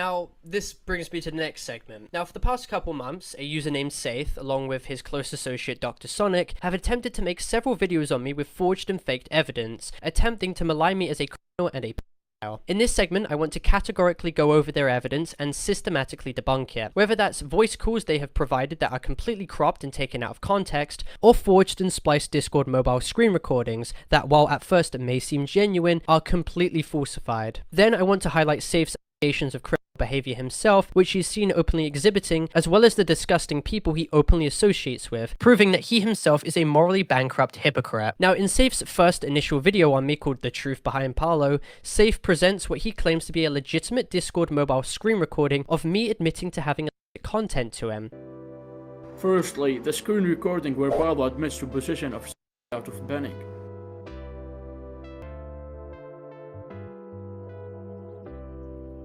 Now, this brings me to the next segment. Now, for the past couple months, a user named Saythe, along with his close associate Dr. Sonic, have attempted to make several videos on me with forged and faked evidence, attempting to malign me as a criminal and a pedophile. In this segment, I want to categorically go over their evidence and systematically debunk it, whether that's voice calls they have provided that are completely cropped and taken out of context, or forged and spliced Discord mobile screen recordings that, while at first may seem genuine, are completely falsified. Then I want to highlight Saythe's allegations of criminal behavior himself, which he's seen openly exhibiting, as well as the disgusting people he openly associates with, proving that he himself is a morally bankrupt hypocrite. Now, in Saythe's first initial video on me called The Truth Behind Parlo, Saythe presents what he claims to be a legitimate Discord mobile screen recording of me admitting to having illicit content to him. Firstly, the screen recording where Parlo admits to possession of out of panic.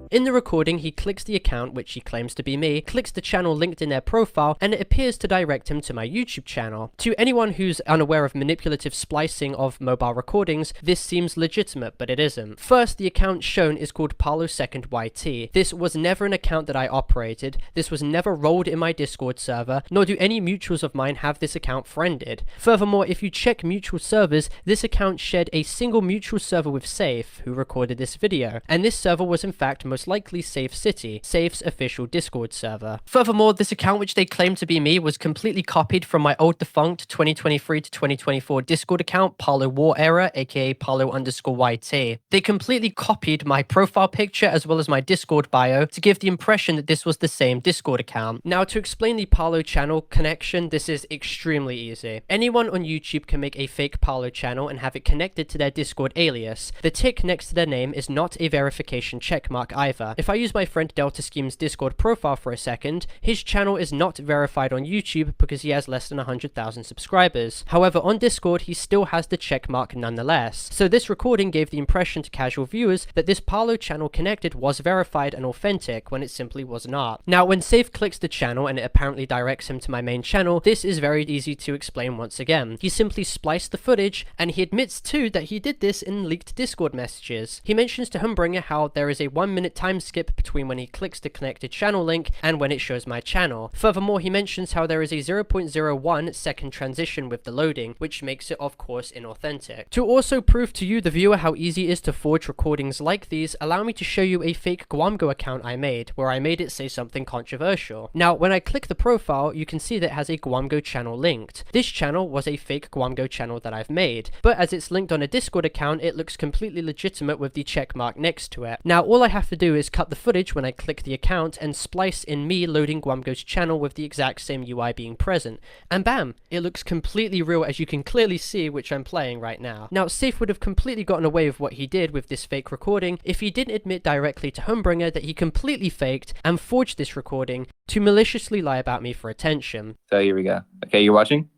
In the recording, he clicks the account, which he claims to be me, clicks the channel linked in their profile, and it appears to direct him to my YouTube channel. To anyone who's unaware of manipulative splicing of mobile recordings, this seems legitimate, but it isn't. First, the account shown is called Parlo2ndYT. This was never an account that I operated, this was never rolled in my Discord server, nor do any mutuals of mine have this account friended. Furthermore, if you check mutual servers, this account shared a single mutual server with Saythe, who recorded this video, and this server was in fact most likely Saythe City, Saythe's official Discord server. Furthermore, this account which they claim to be me was completely copied from my old defunct 2023 to 2024 Discord account, Parlo War Era, aka Parlo_YT. They completely copied my profile picture as well as my Discord bio to give the impression that this was the same Discord account. Now, to explain the Parlo channel connection, this is extremely easy. Anyone on YouTube can make a fake Parlo channel and have it connected to their Discord alias. The tick next to their name is not a verification checkmark either. If I use my friend Delta Scheme's Discord profile for a second, his channel is not verified on YouTube because he has less than 100,000 subscribers. However, on Discord, he still has the checkmark nonetheless. So this recording gave the impression to casual viewers that this Parlo channel connected was verified and authentic when it simply was not. Now, when Saythe clicks the channel and it apparently directs him to my main channel, this is very easy to explain once again. He simply spliced the footage, and he admits too that he did this in leaked Discord messages. He mentions to Humbringer how there is a 1-minute time skip between when he clicks the connected channel link and when it shows my channel. Furthermore, he mentions how there is a 0.01 second transition with the loading, which makes it of course inauthentic. To also prove to you, the viewer, how easy it is to forge recordings like these, allow me to show you a fake Guamgo account I made, where I made it say something controversial. Now, when I click the profile, you can see that it has a Guamgo channel linked. This channel was a fake Guamgo channel that I've made, but as it's linked on a Discord account, it looks completely legitimate with the checkmark next to it. Now, all I have to do is cut the footage when I click the account and splice in me loading Guamgo's channel with the exact same UI being present, and bam, it looks completely real, as you can clearly see, which I'm playing right now. Now, Saythe would have completely gotten away with what he did with this fake recording if he didn't admit directly to Humbringer that he completely faked and forged this recording to maliciously lie about me for attention. So here we go. Okay, you're watching?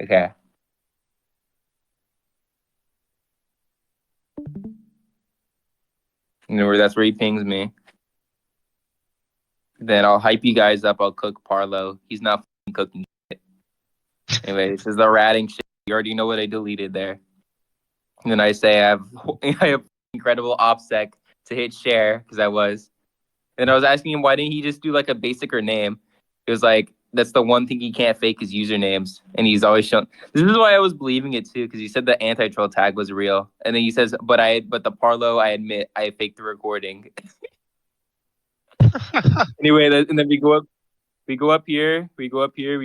Okay. That's where he pings me. Then I'll hype you guys up. I'll cook Parlo. He's not cooking shit. Anyway, this is the ratting shit. You already know what I deleted there. And then I say I have incredible OPSEC to hit share, because I was. And I was asking him, why didn't he just do like a basicer name? It was like, that's the one thing he can't fake is usernames. And he's always shown. This is why I was believing it too, because he said the anti-troll tag was real. And then he says, but the Parlo, I admit, I faked the recording. Anyway, and then we go up here, we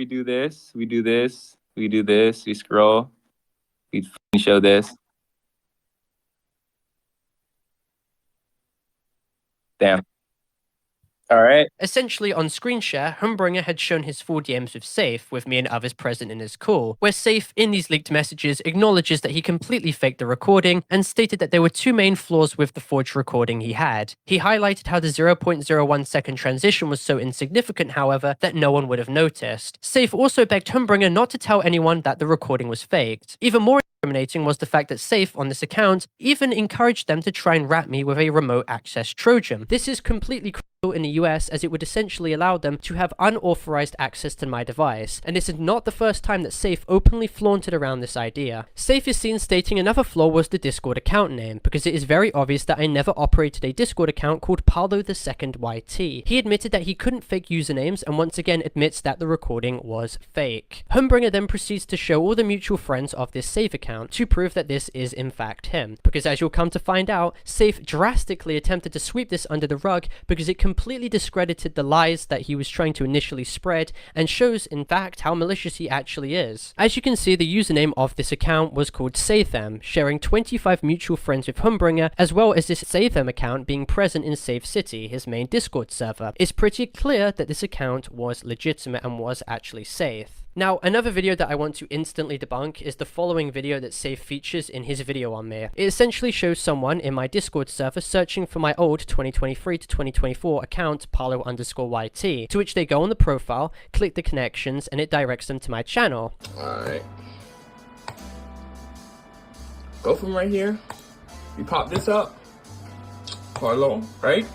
do this, we scroll, we show this. Damn. All right. Essentially, on screen share, Humbringer had shown his full DMs with Saythe, with me and others present in his call, where Saythe, in these leaked messages, acknowledges that he completely faked the recording and stated that there were two main flaws with the forged recording he had. He highlighted how the 0.01 second transition was so insignificant, however, that no one would have noticed. Saythe also begged Humbringer not to tell anyone that the recording was faked. Even more incriminating was the fact that Saythe, on this account, even encouraged them to try and rat me with a remote access Trojan. This is completely in the US, as it would essentially allow them to have unauthorized access to my device, and this is not the first time that Saythe openly flaunted around this idea. Saythe is seen stating another flaw was the Discord account name, because it is very obvious that I never operated a Discord account called Parlo the Second YT. He admitted that he couldn't fake usernames, and once again admits that the recording was fake. Humbringer then proceeds to show all the mutual friends of this Saythe account to prove that this is in fact him, because as you'll come to find out, Saythe drastically attempted to sweep this under the rug because it completely discredited the lies that he was trying to initially spread and shows in fact how malicious he actually is. As you can see, the username of this account was called Saythe, sharing 25 mutual friends with Humbringer, as well as this Saythe account being present in Save City, his main Discord server. It's pretty clear that this account was legitimate and was actually Saythe. Now, another video that I want to instantly debunk is the following video that Saythe features in his video on me. It essentially shows someone in my Discord server searching for my old 2023 to 2024 account, Parlo_YT, to which they go on the profile, click the connections, and it directs them to my channel. Alright. Go from right here. You pop this up. Parlo, right?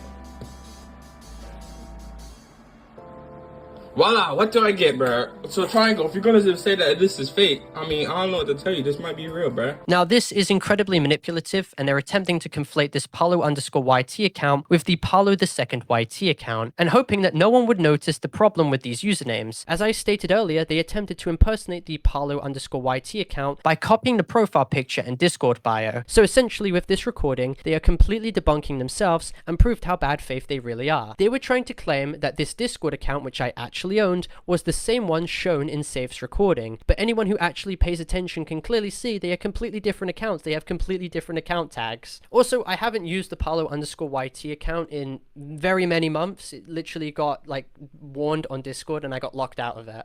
Voila, what do I get, bruh? So Triangle, if you're gonna just say that this is fake, I mean, I don't know what to tell you. This might be real, bruh. Now, this is incredibly manipulative, and they're attempting to conflate this Parlo_YT account with the Parlo the Second YT account, and hoping that no one would notice the problem with these usernames. As I stated earlier, they attempted to impersonate the Parlo_YT account by copying the profile picture and Discord bio. So essentially, with this recording, they are completely debunking themselves and proved how bad faith they really are. They were trying to claim that this Discord account, which I actually owned, was the same one shown in Saythe's recording, but anyone who actually pays attention can clearly see they are completely different accounts. They have completely different account tags. Also, I haven't used the Parlo_YT account in very many months. It literally got like warned on Discord and I got locked out of it.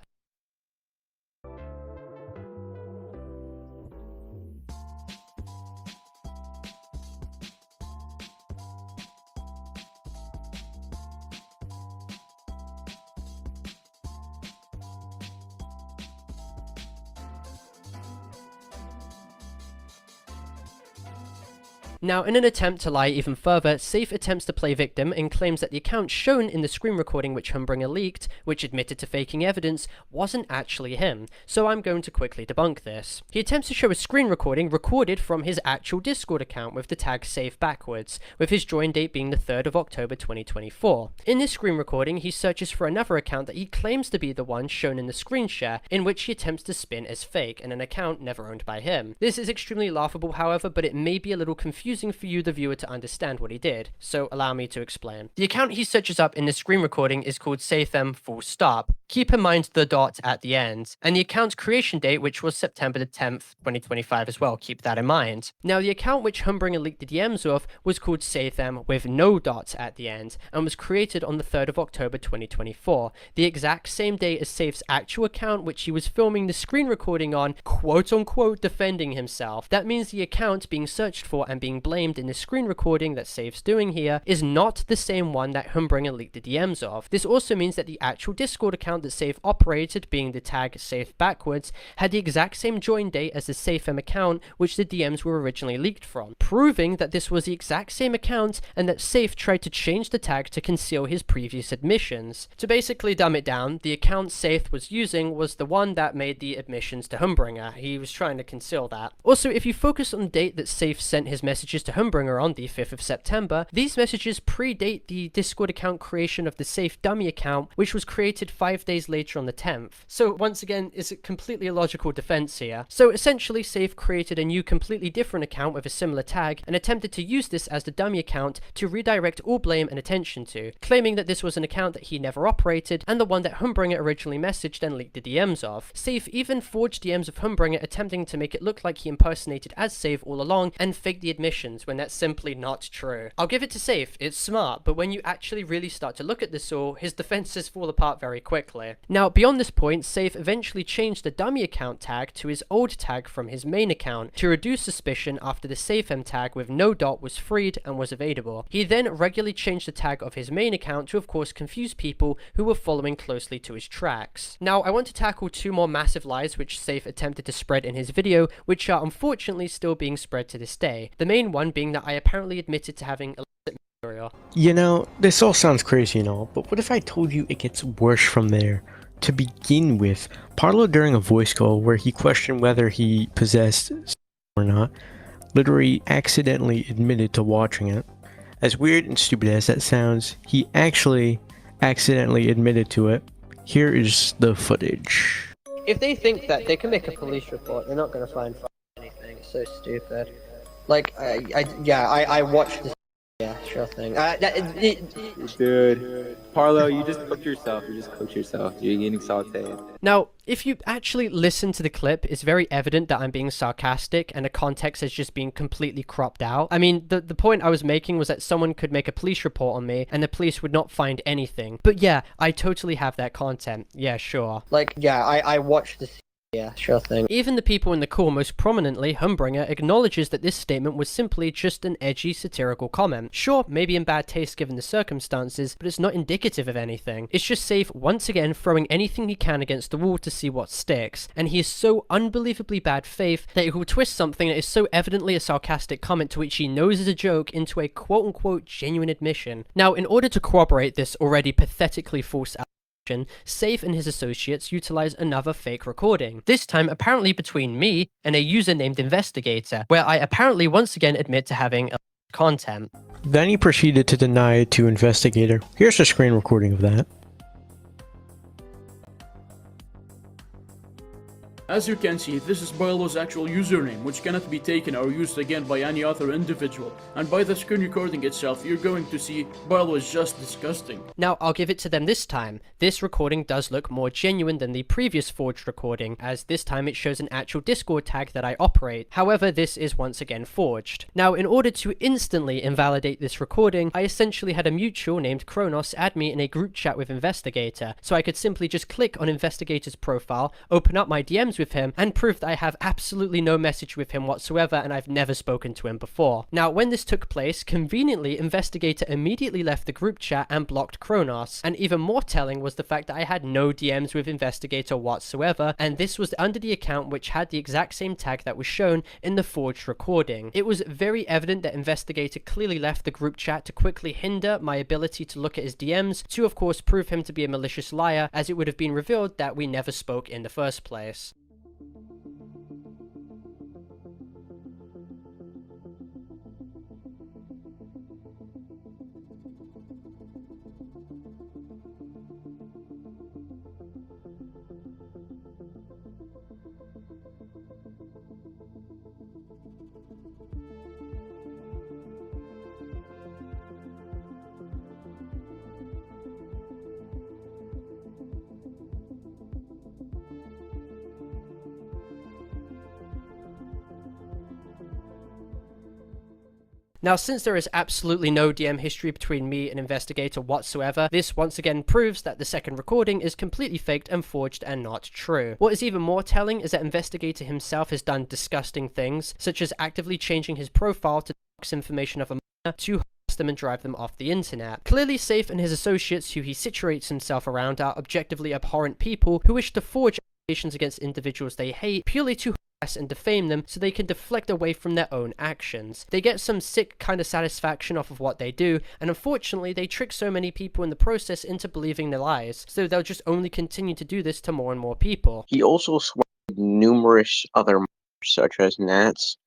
Now, in an attempt to lie even further, Saythe attempts to play victim and claims that the account shown in the screen recording which Humbringer leaked, which admitted to faking evidence, wasn't actually him, so I'm going to quickly debunk this. He attempts to show a screen recording recorded from his actual Discord account with the tag Saythe backwards, with his join date being the 3rd of October 2024. In this screen recording, he searches for another account that he claims to be the one shown in the screen share, in which he attempts to spin as fake, and an account never owned by him. This is extremely laughable, however, but it may be a little confusing for you, the viewer, to understand what he did, so allow me to explain. The account he searches up in the screen recording is called Saythe full stop. Keep in mind the dot at the end, and the account's creation date, which was September the 10th, 2025 as well, keep that in mind. Now, the account which Humbringer leaked the DMs of was called Saythe with no dots at the end, and was created on the 3rd of October 2024, the exact same day as Saythe's actual account which he was filming the screen recording on, quote-unquote defending himself. That means the account being searched for and being blamed in the screen recording that Saythe's doing here is not the same one that Humbringer leaked the DMs of. This also means that the actual Discord account that Saythe operated, being the tag Saythe backwards, had the exact same join date as the Saythe account which the DMs were originally leaked from, proving that this was the exact same account and that Saythe tried to change the tag to conceal his previous admissions. To basically dumb it down, the account Saythe was using was the one that made the admissions to Humbringer. He was trying to conceal that. Also, if you focus on the date that Saythe sent his messages to Humbringer on the 5th of September, these messages predate the Discord account creation of the Saythe dummy account, which was created 5 days later on the 10th. So once again, it's a completely illogical defense here. So essentially, Saythe created a new completely different account with a similar tag and attempted to use this as the dummy account to redirect all blame and attention to, claiming that this was an account that he never operated and the one that Humbringer originally messaged and leaked the DMs of. Saythe even forged DMs of Humbringer, attempting to make it look like he impersonated as Saythe all along and faked the admissions when that's simply not true. I'll give it to Saythe, it's smart, but when you actually really start to look at this all, his defenses fall apart very quickly. Now, beyond this point, Saythe eventually changed the dummy account tag to his old tag from his main account to reduce suspicion after the Saythe tag with no dot was freed and was available. He then regularly changed the tag of his main account to of course confuse people who were following closely to his tracks. Now, I want to tackle two more massive lies which Saythe attempted to spread in his video, which are unfortunately still being spread to this day. The main one being that I apparently admitted to having illicit material. You know, this all sounds crazy and all, but what if I told you it gets worse from there? To begin with, Parlo during a voice call where he questioned whether he possessed or not, literally accidentally admitted to watching it. As weird and stupid as that sounds, he actually accidentally admitted to it. Here is the footage. If they think that they can make a police report, they're not gonna find anything. It's so stupid. Like, I watched this. Yeah, sure thing. Dude, Parlo, you just cooked yourself. You just cooked yourself. You're eating Saythe. Now, if you actually listen to the clip, it's very evident that I'm being sarcastic and the context has just been completely cropped out. I mean, the point I was making was that someone could make a police report on me and the police would not find anything. But yeah, I totally have that content. Yeah, sure. Like, yeah, I watched this. Yeah, sure thing. Even the people in the call, most prominently Humbringer, acknowledges that this statement was simply just an edgy, satirical comment. Sure, maybe in bad taste given the circumstances, but it's not indicative of anything. It's just Saythe once again throwing anything he can against the wall to see what sticks, and he is so unbelievably bad faith that he will twist something that is so evidently a sarcastic comment to which he knows is a joke into a quote-unquote genuine admission. Now, in order to corroborate this already pathetically false Saythe and his associates utilize another fake recording, this time apparently between me and a user named Investigator, where I apparently once again admit to having content. Then he proceeded to deny it to Investigator. Here's a screen recording of that. As you can see, this is Parlo's actual username, which cannot be taken or used again by any other individual, and by the screen recording itself, you're going to see Parlo is just disgusting. Now, I'll give it to them this time. This recording does look more genuine than the previous forged recording, as this time it shows an actual Discord tag that I operate. However, this is once again forged. Now, in order to instantly invalidate this recording, I essentially had a mutual named Kronos add me in a group chat with Investigator, so I could simply just click on Investigator's profile, open up my DMs with him, and prove that I have absolutely no message with him whatsoever and I've never spoken to him before. Now, when this took place, conveniently, Investigator immediately left the group chat and blocked Kronos, and even more telling was the fact that I had no DMs with Investigator whatsoever, and this was under the account which had the exact same tag that was shown in the forged recording. It was very evident that Investigator clearly left the group chat to quickly hinder my ability to look at his DMs, to of course prove him to be a malicious liar, as it would have been revealed that we never spoke in the first place. Now, since there is absolutely no DM history between me and Investigator whatsoever, this once again proves that the second recording is completely faked and forged and not true. What is even more telling is that Investigator himself has done disgusting things, such as actively changing his profile to box information of a minor to harass them and drive them off the internet. Clearly, Saythe and his associates who he situates himself around are objectively abhorrent people who wish to forge accusations against individuals they hate purely to and defame them so they can deflect away from their own actions. They get some sick kind of satisfaction off of what they do, and unfortunately they trick so many people in the process into believing their lies, so they'll just only continue to do this to more and more people. He also swallowed numerous other minors, such as gnats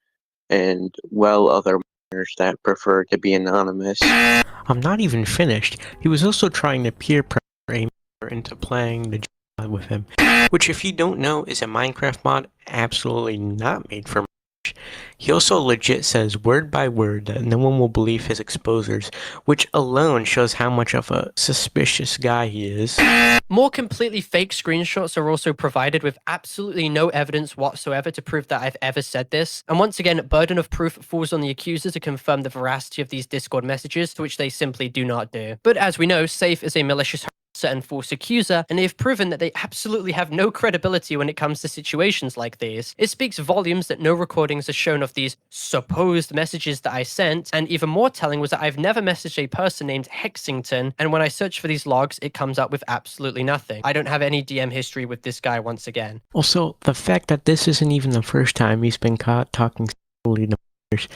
and other minors that prefer to be anonymous. I'm not even finished. He was also trying to peer pressure a minor into playing the mod with him, which if you don't know is a Minecraft mod absolutely not made for Minecraft. He also legit says word by word that no one will believe his exposers, which alone shows how much of a suspicious guy he is. More completely fake screenshots are also provided with absolutely no evidence whatsoever to prove that I've ever said this. And once again, burden of proof falls on the accuser to confirm the veracity of these Discord messages, to which they simply do not do. But as we know, Saythe is a malicious and false accuser, and they've proven that they absolutely have no credibility when it comes to situations like these. It speaks volumes that no recordings are shown of these supposed messages that I sent, and even more telling was that I've never messaged a person named Hexington, and when I search for these logs, it comes up with absolutely nothing. I don't have any DM history with this guy once again. Also, the fact that this isn't even the first time he's been caught talking sexually to minors,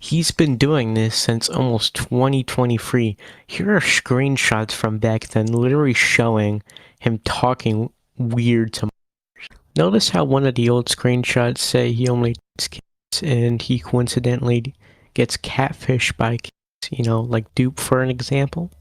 He's been doing this since almost 2023. Here are screenshots from back then literally showing him talking weird to Notice how one of the old screenshots say he only gets kids and he coincidentally gets catfished by kids, you know, like Dupe for an example?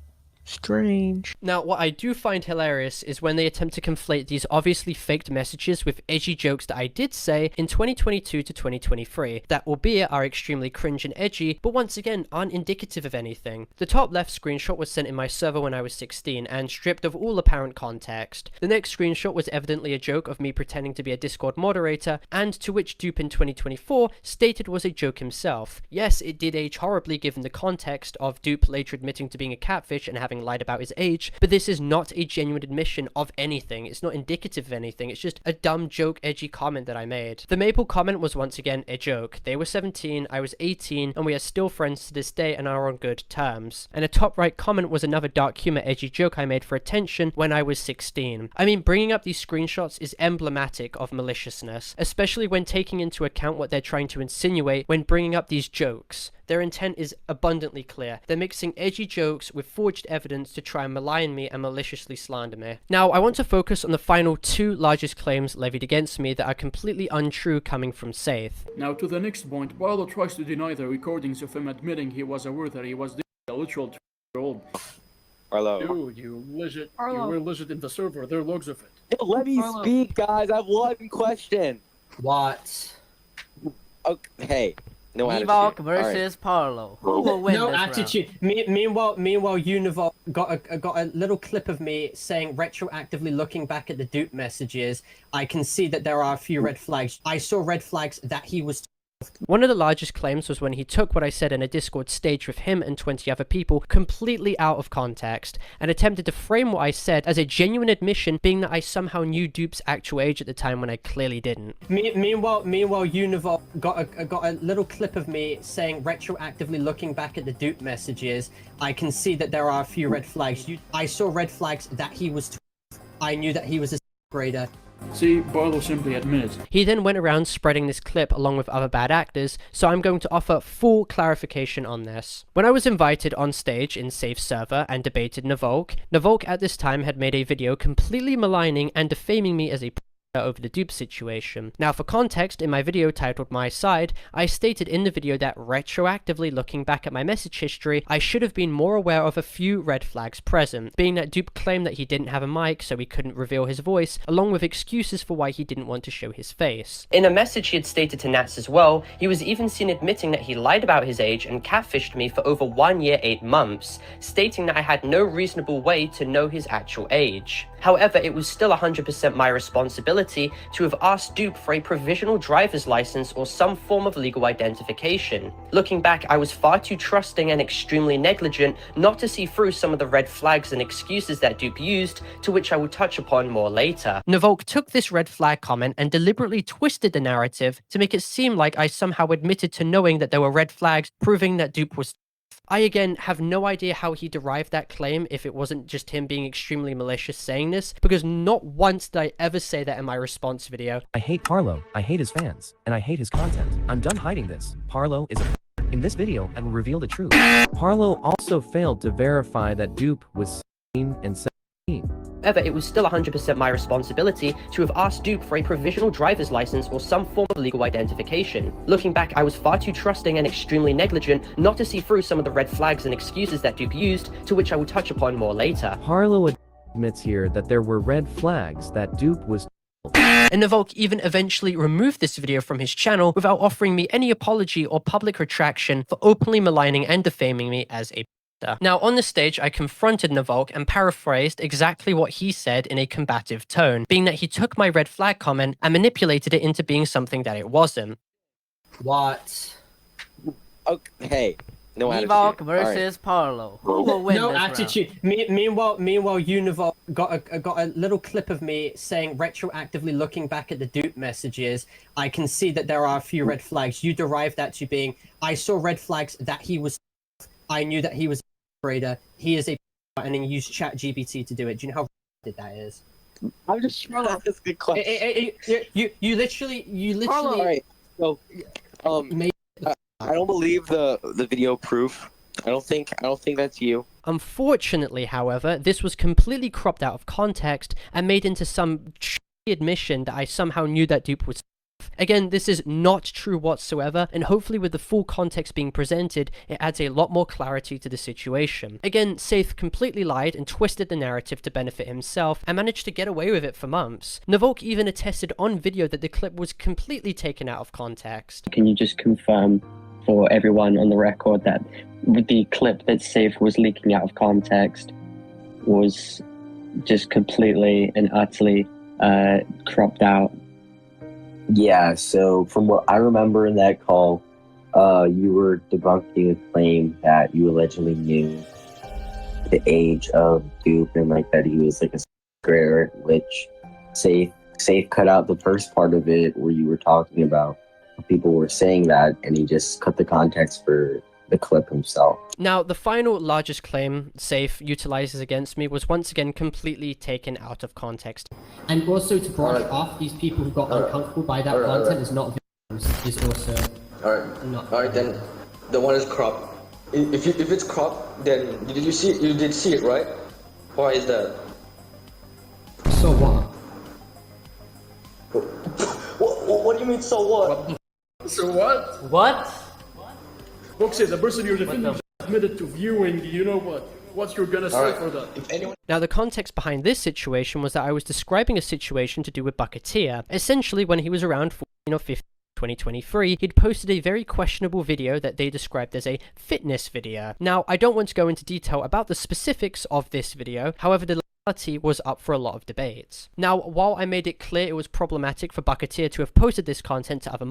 Strange. Now, what I do find hilarious is when they attempt to conflate these obviously faked messages with edgy jokes that I did say in 2022 to 2023, that albeit are extremely cringe and edgy, but once again aren't indicative of anything. The top left screenshot was sent in my server when I was 16 and stripped of all apparent context. The next screenshot was evidently a joke of me pretending to be a Discord moderator, and to which Dupe in 2024 stated was a joke himself. Yes, it did age horribly given the context of Dupe later admitting to being a catfish and having lied about his age, but this is not a genuine admission of anything. It's not indicative of anything. It's just a dumb joke, edgy comment that I made. The Maple comment was once again a joke. They were 17, I was 18, and we are still friends to this day and are on good terms. And a top right comment was another dark humor, edgy joke I made for attention when I was 16. I mean, bringing up these screenshots is emblematic of maliciousness, especially when taking into account what they're trying to insinuate when bringing up these jokes. Their intent is abundantly clear. They're mixing edgy jokes with forged evidence to try and malign me and maliciously slander me. Now, I want to focus on the final two largest claims levied against me that are completely untrue coming from Saythe. Now to the next point, Parlo tries to deny the recordings of him admitting he was aware that he was a literal 2-year-old. Parlo. Dude, you were legit in the server, there are logs of it. Let me speak, guys. I have one question. What? Okay. No Debunked attitude. versus Parlo. Who will win No this attitude. Meanwhile, Unival got a little clip of me saying, retroactively looking back at the Dupe messages, I can see that there are a few red flags. I saw red flags that he was. One of the largest claims was when he took what I said in a Discord stage with him and 20 other people completely out of context and attempted to frame what I said as a genuine admission, being that I somehow knew Dupe's actual age at the time when I clearly didn't. Meanwhile, Unival got a little clip of me saying, retroactively looking back at the Dupe messages, I can see that there are a few red flags. I saw red flags that he was 12. I knew that he was a grader. See, Parlo simply admitted. He then went around spreading this clip along with other bad actors, so I'm going to offer full clarification on this. When I was invited on stage in Saythe's server and debated Navolk at this time had made a video completely maligning and defaming me as a over the Dupe situation. Now, for context, in my video titled My Side, I stated in the video that retroactively looking back at my message history, I should have been more aware of a few red flags present, being that Dupe claimed that he didn't have a mic so he couldn't reveal his voice, along with excuses for why he didn't want to show his face. In a message he had stated to Nats as well, he was even seen admitting that he lied about his age and catfished me for over 1 year, 8 months, stating that I had no reasonable way to know his actual age. However, it was still 100% my responsibility to have asked Dupe for a provisional driver's license or some form of legal identification. Looking back, I was far too trusting and extremely negligent not to see through some of the red flags and excuses that Dupe used, to which I will touch upon more later. Navolk took this red flag comment and deliberately twisted the narrative to make it seem like I somehow admitted to knowing that there were red flags, proving that Dupe was. I again have no idea how he derived that claim if it wasn't just him being extremely malicious saying this, because not once did I ever say that in my response video. I hate Parlo, I hate his fans, and I hate his content. I'm done hiding this. Parlo is a in this video, I will reveal the truth. Parlo also failed to verify that Dupe was 16 and 17. However, it was still 100% my responsibility to have asked Dupe for a provisional driver's license or some form of legal identification. Looking back, I was far too trusting and extremely negligent not to see through some of the red flags and excuses that Dupe used, to which I will touch upon more later. Parlo admits here that there were red flags that Dupe was. And Navolk even eventually removed this video from his channel without offering me any apology or public retraction for openly maligning and defaming me as a. Now, on the stage, I confronted Navolk and paraphrased exactly what he said in a combative tone, being that he took my red flag comment and manipulated it into being something that it wasn't. What? Okay. No Debunked attitude. versus Parlo. Who will win No this attitude. Meanwhile, Unival got a little clip of me saying, retroactively looking back at the Dupe messages, I can see that there are a few red flags. You derived that to being, I saw red flags that he was. I knew that he was a grader. He is a and then used ChatGPT to do it. Do you know how that is? I'm just trying to ask a question. You literally. All right. So, made I don't believe the video proof. I don't think that's you. Unfortunately, however, this was completely cropped out of context and made into some admission that I somehow knew that dupe was. Again, this is not true whatsoever, and hopefully with the full context being presented, it adds a lot more clarity to the situation. Again, Saythe completely lied and twisted the narrative to benefit himself, and managed to get away with it for months. Navolk even attested on video that the clip was completely taken out of context. Can you just confirm for everyone on the record that the clip that Saythe was leaking out of context was just completely and utterly cropped out? Yeah, so from what I remember in that call, you were debunking a claim that you allegedly knew the age of Dupe and like that he was like a grader, which Saythe cut out the first part of it where you were talking about people were saying that, and he just cut the context for the clip himself. Now, the final largest claim Saythe utilizes against me was once again completely taken out of context. And also to brush off these people who got uncomfortable by that content is not videos, is also Alright, then the one is cropped. If it's cropped, then you did see it, right? Why is that? So what? What do you mean, so what? So what? What? Boxy, the person you're defending admitted to viewing, you know what? What you're gonna say for that? Now, the context behind this situation was that I was describing a situation to do with Bucketeer. Essentially, when he was around 14 or 15, 2023, he'd posted a very questionable video that they described as a fitness video. Now, I don't want to go into detail about the specifics of this video, however, the legality was up for a lot of debates. Now, while I made it clear it was problematic for Bucketeer to have posted this content to other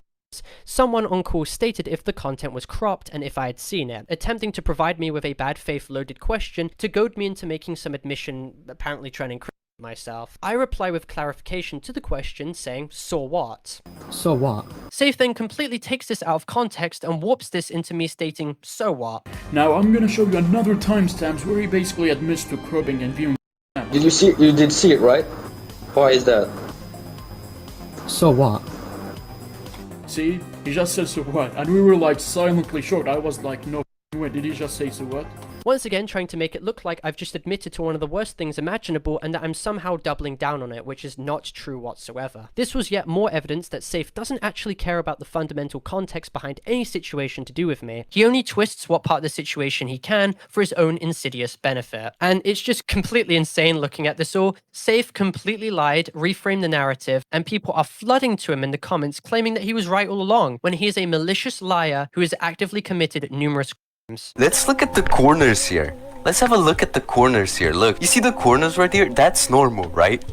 someone on call stated if the content was cropped and if I had seen it, attempting to provide me with a bad faith loaded question to goad me into making some admission, apparently trying to incriminate myself. I reply with clarification to the question saying, so what? So what? Saythe then completely takes this out of context and warps this into me stating, so what? Now I'm gonna show you another timestamps where he basically admits to cropping and viewing. You did see it, right? Why is that? So what? See, he just said so what, and we were like silently shocked. I was like, no way, did he just say so what? Once again, trying to make it look like I've just admitted to one of the worst things imaginable and that I'm somehow doubling down on it, which is not true whatsoever. This was yet more evidence that Saythe doesn't actually care about the fundamental context behind any situation to do with me. He only twists what part of the situation he can for his own insidious benefit. And it's just completely insane looking at this all. Saythe completely lied, reframed the narrative, and people are flooding to him in the comments claiming that he was right all along, when he is a malicious liar who has actively committed numerous crimes. Let's look at the corners here. Let's have a look at the corners here. Look, you see the corners right here? That's normal, right?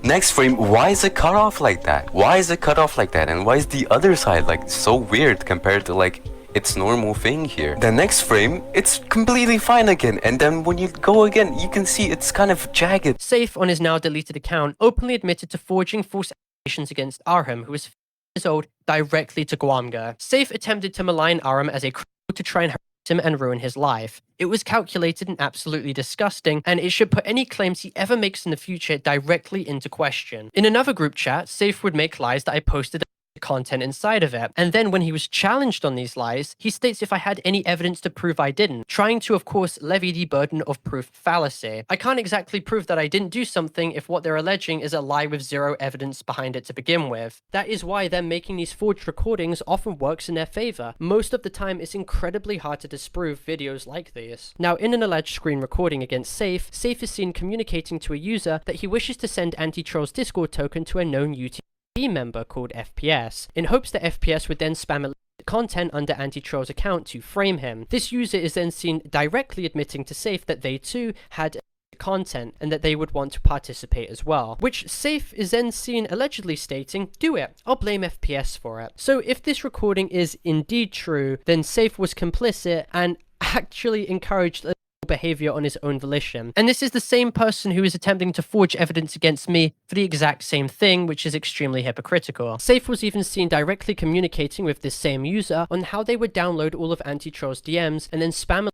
Next frame, why is it cut off like that? Why is it cut off like that? And why is the other side like so weird compared to like its normal thing here? The next frame, it's completely fine again. And then when you go again, you can see it's kind of jagged. Saythe, on his now deleted account, openly admitted to forging false accusations against Arham, who was 5 years old, directly to Guamga. Saythe attempted to malign Arham as a criminal to try and harass him and ruin his life. It was calculated and absolutely disgusting, and it should put any claims he ever makes in the future directly into question. In another group chat, Saythe would make lies that I posted content inside of it, and then when he was challenged on these lies, he states if I had any evidence to prove I didn't, trying to of course levy the burden of proof fallacy. I can't exactly prove that I didn't do something if what they're alleging is a lie with zero evidence behind it to begin with. That is why them making these forged recordings often works in their favor. Most of the time it's incredibly hard to disprove videos like these. Now, in an alleged screen recording against Saythe is seen communicating to a user that he wishes to send Anti-Troll's Discord token to a known YouTube member called FPS, in hopes that FPS would then spam content under Anti-Troll's account to frame him. This user is then seen directly admitting to Saythe that they too had content and that they would want to participate as well, which Saythe is then seen allegedly stating, do it, I'll blame FPS for it. So if this recording is indeed true, then Saythe was complicit and actually encouraged behavior on his own volition. And this is the same person who is attempting to forge evidence against me for the exact same thing, which is extremely hypocritical. Saythe was even seen directly communicating with this same user on how they would download all of Anti-Troll's DMs and then spam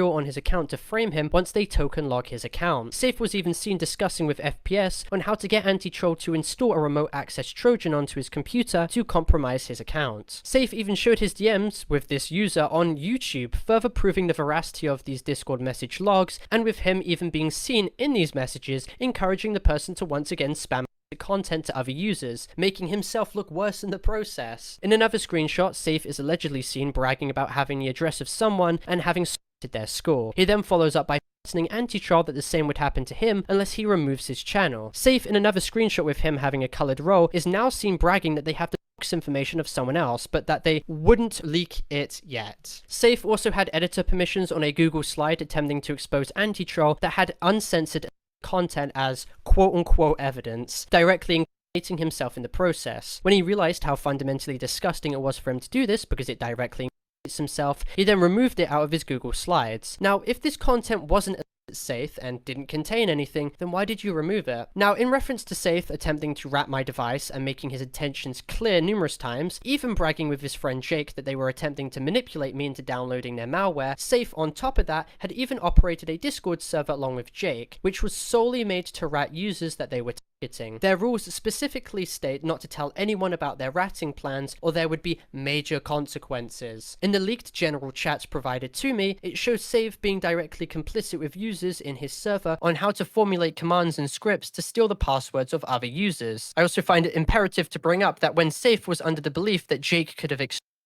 on his account to frame him once they token log his account. Saythe was even seen discussing with FPS on how to get anti-troll to install a remote access Trojan onto his computer to compromise his account. Saythe even showed his DMs with this user on YouTube, further proving the veracity of these Discord message logs, and with him even being seen in these messages encouraging the person to once again spam content to other users, making himself look worse in the process. In another screenshot, Saythe is allegedly seen bragging about having the address of someone and having their score. He then follows up by threatening anti-troll that the same would happen to him unless he removes his channel. Saythe, in another screenshot with him having a colored role, is now seen bragging that they have the information of someone else, but that they wouldn't leak it yet. Saythe also had editor permissions on a Google slide attempting to expose anti-troll that had uncensored content as quote-unquote evidence, directly incriminating himself in the process. When he realized how fundamentally disgusting it was for him to do this because it directly himself, he then removed it out of his Google Slides. Now, if this content wasn't Saythe and didn't contain anything, then why did you remove it? Now, in reference to Saythe attempting to rat my device and making his intentions clear numerous times, even bragging with his friend Jake that they were attempting to manipulate me into downloading their malware, Saythe, on top of that, had even operated a Discord server along with Jake, which was solely made to rat users that they were targeting. Their rules specifically state not to tell anyone about their ratting plans or there would be major consequences. In the leaked general chats provided to me, it shows Saythe being directly complicit with users in his server on how to formulate commands and scripts to steal the passwords of other users. I also find it imperative to bring up that when Saythe was under the belief that Jake could have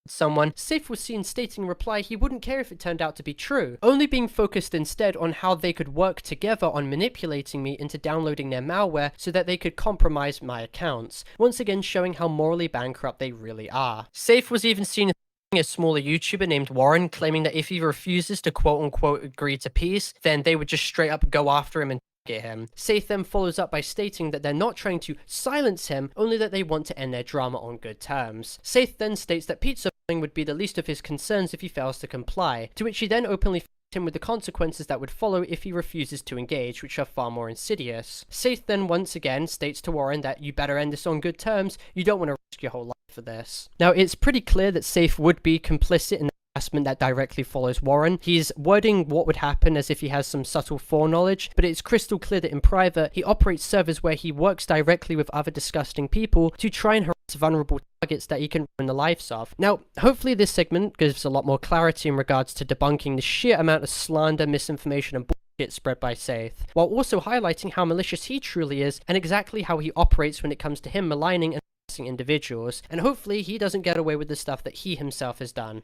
someone, Saythe was seen stating in reply he wouldn't care if it turned out to be true, only being focused instead on how they could work together on manipulating me into downloading their malware so that they could compromise my accounts, once again showing how morally bankrupt they really are. Saythe was even seen a smaller YouTuber named Warren, claiming that if he refuses to quote-unquote agree to peace, then they would just straight up go after him and target him. Saythe then follows up by stating that they're not trying to silence him, only that they want to end their drama on good terms. Saythe then states that pizza would be the least of his concerns if he fails to comply, to which he then openly him with the consequences that would follow if he refuses to engage, which are far more insidious. Saythe then once again states to Warren that you better end this on good terms, you don't want to risk your whole life for this. Now, it's pretty clear that Saythe would be complicit in the harassment that directly follows Warren. He's wording what would happen as if he has some subtle foreknowledge, but it's crystal clear that in private, he operates servers where he works directly with other disgusting people to try and harass vulnerable targets that he can ruin the lives of. Now, hopefully this segment gives a lot more clarity in regards to debunking the sheer amount of slander, misinformation, and bullshit spread by Saythe, while also highlighting how malicious he truly is and exactly how he operates when it comes to him maligning and harassing individuals, and hopefully he doesn't get away with the stuff that he himself has done.